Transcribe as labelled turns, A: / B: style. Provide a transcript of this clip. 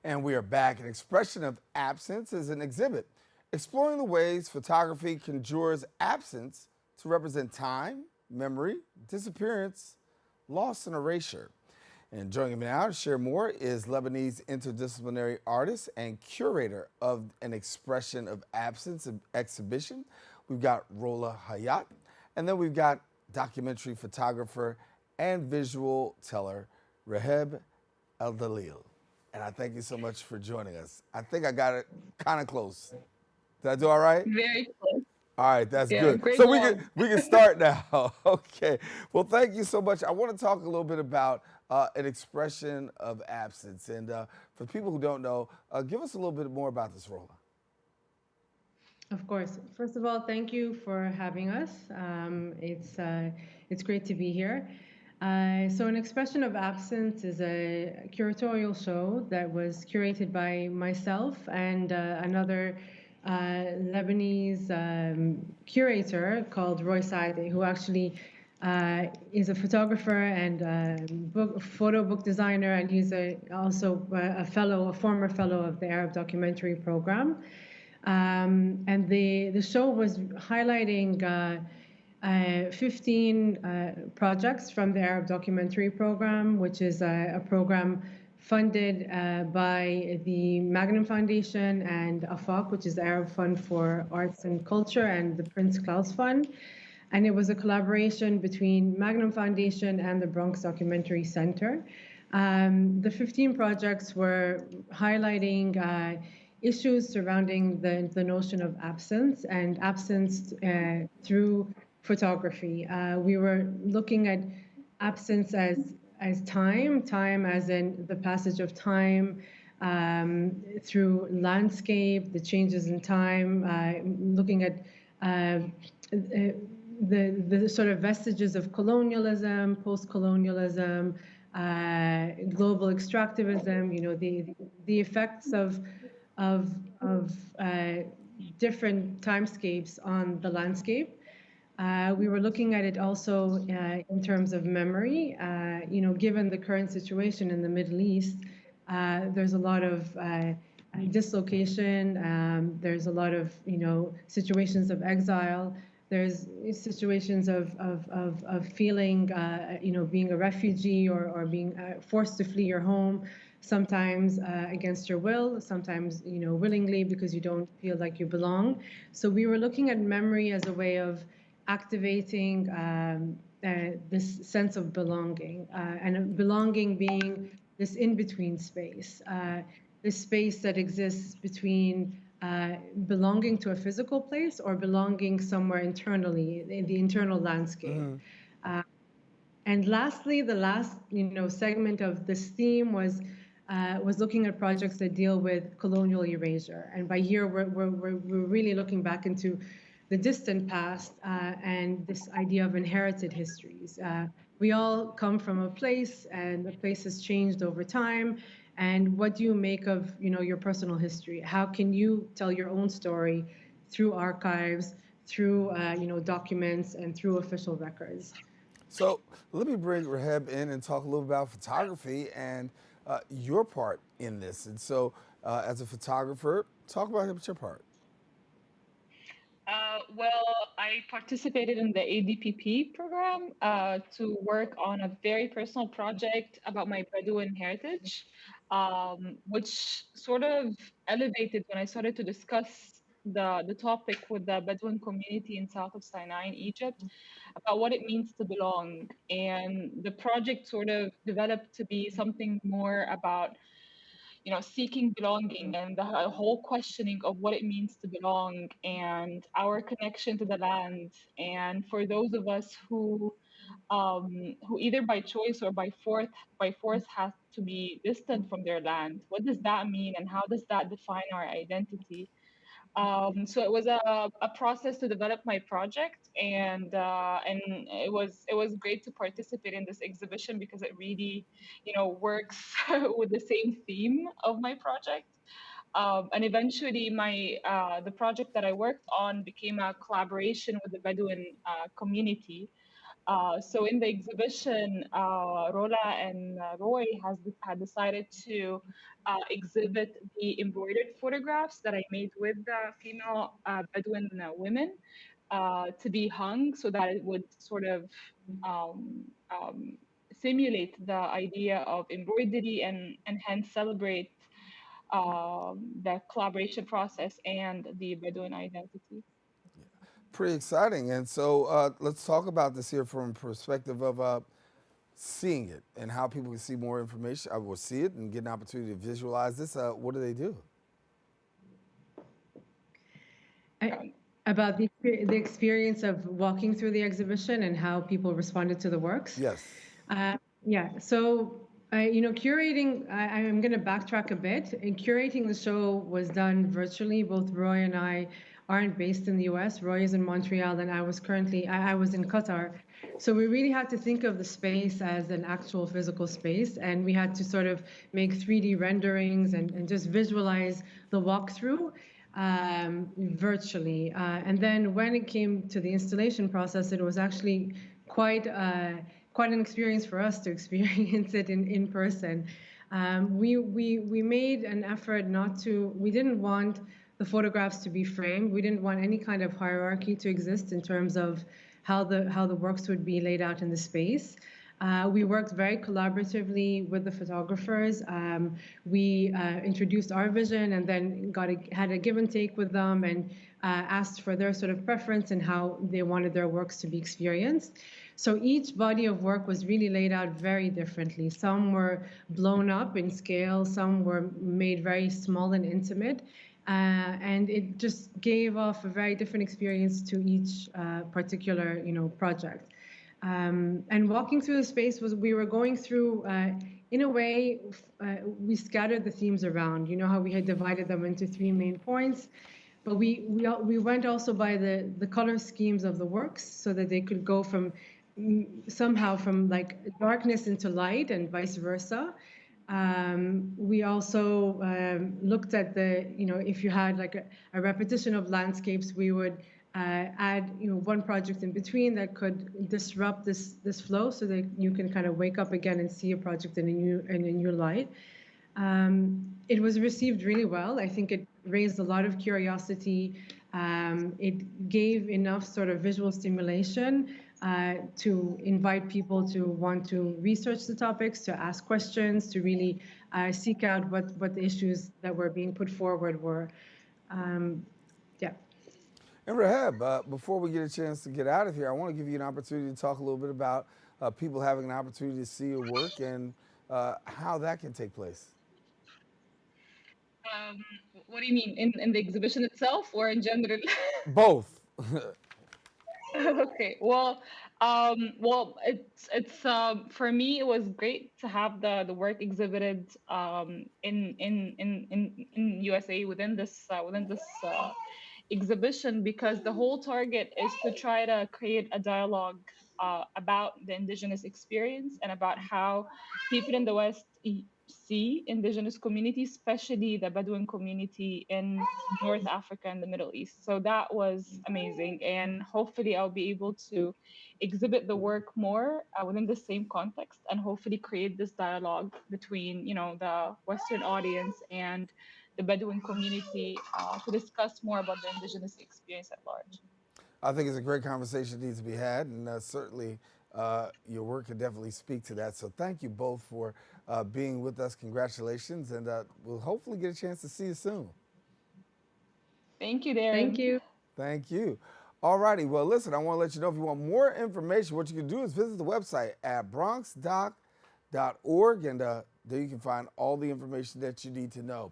A: And we are back. An expression of absence is an exhibit exploring the ways photography conjures absence to represent time, memory, disappearance, loss, and erasure. And joining me now to share more is Lebanese interdisciplinary artist and curator of an expression of absence exhibition. We've got Rola Khayyat, and then we've got documentary photographer and visual teller Rehab Eldalil. And I thank you so much for joining us. I think I got it kind of close. Did I do all right?
B: Very close.
A: All right, that's
B: Yeah,
A: good.
B: great
A: So
B: job.
A: we can start now. Okay. Well, thank you so much. I want to talk a little bit about an expression of absence, and for people who don't know, give us a little bit more about this role.
C: Of course. First of all, thank you for having us. It's great to be here. So, an expression of absence is a curatorial show that was curated by myself and another Lebanese curator called Roy Saidi, who actually is a photographer and photo book designer, and he's also a former fellow of the Arab Documentary Program. And the show was highlighting 15 projects from the Arab Documentary Program, which is a program funded by the Magnum Foundation and AFAQ, which is the Arab Fund for Arts and Culture, and the Prince Claus Fund. And it was a collaboration between Magnum Foundation and the Bronx Documentary Center. The 15 projects were highlighting issues surrounding the notion of absence and absence through photography. We were looking at absence as time as in the passage of time through landscape, the changes in time, looking at the sort of vestiges of colonialism, post-colonialism, global extractivism. You know, the effects of different timescapes on the landscape. We were looking at it also in terms of memory. You know, given the current situation in the Middle East, there's a lot of dislocation. There's a lot of, you know, situations of exile. There's situations of feeling, you know, being a refugee or being forced to flee your home, sometimes against your will, sometimes, you know, willingly because you don't feel like you belong. So we were looking at memory as a way of activating this sense of belonging, and belonging being this in-between space, this space that exists between belonging to a physical place or belonging somewhere internally in the internal landscape. And lastly, the last, you know, segment of this theme was looking at projects that deal with colonial erasure. And by here, we're really looking back into the distant past and this idea of inherited histories. We all come from a place, and the place has changed over time. And what do you make of, you know, your personal history? How can you tell your own story through archives, through you know, documents, and through official records?
A: So let me bring Rehab in and talk a little about photography and your part in this. And so, as a photographer, talk about your part.
B: Well, I participated in the ADPP program to work on a very personal project about my Bedouin heritage, which sort of elevated when I started to discuss the topic with the Bedouin community in south of Sinai in Egypt about what it means to belong. And the project sort of developed to be something more about, you know, seeking belonging and the whole questioning of what it means to belong and our connection to the land. And for those of us who either by choice or by force has to be distant from their land, what does that mean and how does that define our identity? So it was a process to develop my project, and it was great to participate in this exhibition because it really, you know, works with the same theme of my project. And eventually, my the project that I worked on became a collaboration with the Bedouin community, So in the exhibition, Rola and Roy had decided to exhibit the embroidered photographs that I made with the female Bedouin women to be hung so that it would sort of um, um, simulate the idea of embroidery and hence celebrate the collaboration process and the Bedouin identity.
A: Pretty exciting. And so let's talk about this here from a perspective of seeing it and how people can see more information. I will see it and get an opportunity to visualize this. What do they do?
C: About the experience of walking through the exhibition and how people responded to the works.
A: Yes.
C: Yeah. So, curating. I'm going to backtrack a bit. And curating the show was done virtually. Both Roy and I aren't based in the U.S. Roy is in Montreal, and I was in Qatar. So we really had to think of the space as an actual physical space, and we had to sort of make 3D renderings and just visualize the walkthrough virtually. And then when it came to the installation process, it was actually quite an experience for us to experience it in person. We made an effort not to. We didn't want the photographs to be framed. We didn't want any kind of hierarchy to exist in terms of how the works would be laid out in the space. We worked very collaboratively with the photographers. We introduced our vision and then had a give and take with them and asked for their sort of preference and how they wanted their works to be experienced. So each body of work was really laid out very differently. Some were blown up in scale, some were made very small and intimate. And it just gave off a very different experience to each particular, project. And walking through the space we were going through, in a way, we scattered the themes around. You know how we had divided them into 3 main points, but we went also by the color schemes of the works so that they could go from somehow from like darkness into light and vice versa. We also looked at if you had like a repetition of landscapes, we would add, one project in between that could disrupt this flow so that you can kind of wake up again and see a project in a new light. It was received really well. I think it raised a lot of curiosity. It gave enough sort of visual stimulation to invite people to want to research the topics, to ask questions, to really seek out what the issues that were being put forward were. Yeah.
A: And Rehab, before we get a chance to get out of here, I want to give you an opportunity to talk a little bit about people having an opportunity to see your work and how that can take place.
B: What do you mean in the exhibition itself or in general?
A: Both.
B: Okay. Well, it's for me it was great to have the work exhibited in USA within this exhibition because the whole target is to try to create a dialogue about the indigenous experience and about how people in the West see indigenous communities, especially the Bedouin community in North Africa and the Middle East. So that was amazing. And hopefully I'll be able to exhibit the work more within the same context and hopefully create this dialogue between, the Western audience and the Bedouin community to discuss more about the indigenous experience at large.
A: I think it's a great conversation that needs to be had, and certainly your work can definitely speak to that. So thank you both for being with us. Congratulations, and we'll hopefully get a chance to see you soon.
B: Thank you, Darren.
C: Thank you.
A: Thank you. All righty. Well, listen, I want to let you know if you want more information, what you can do is visit the website at bronxdoc.org, and there you can find all the information that you need to know.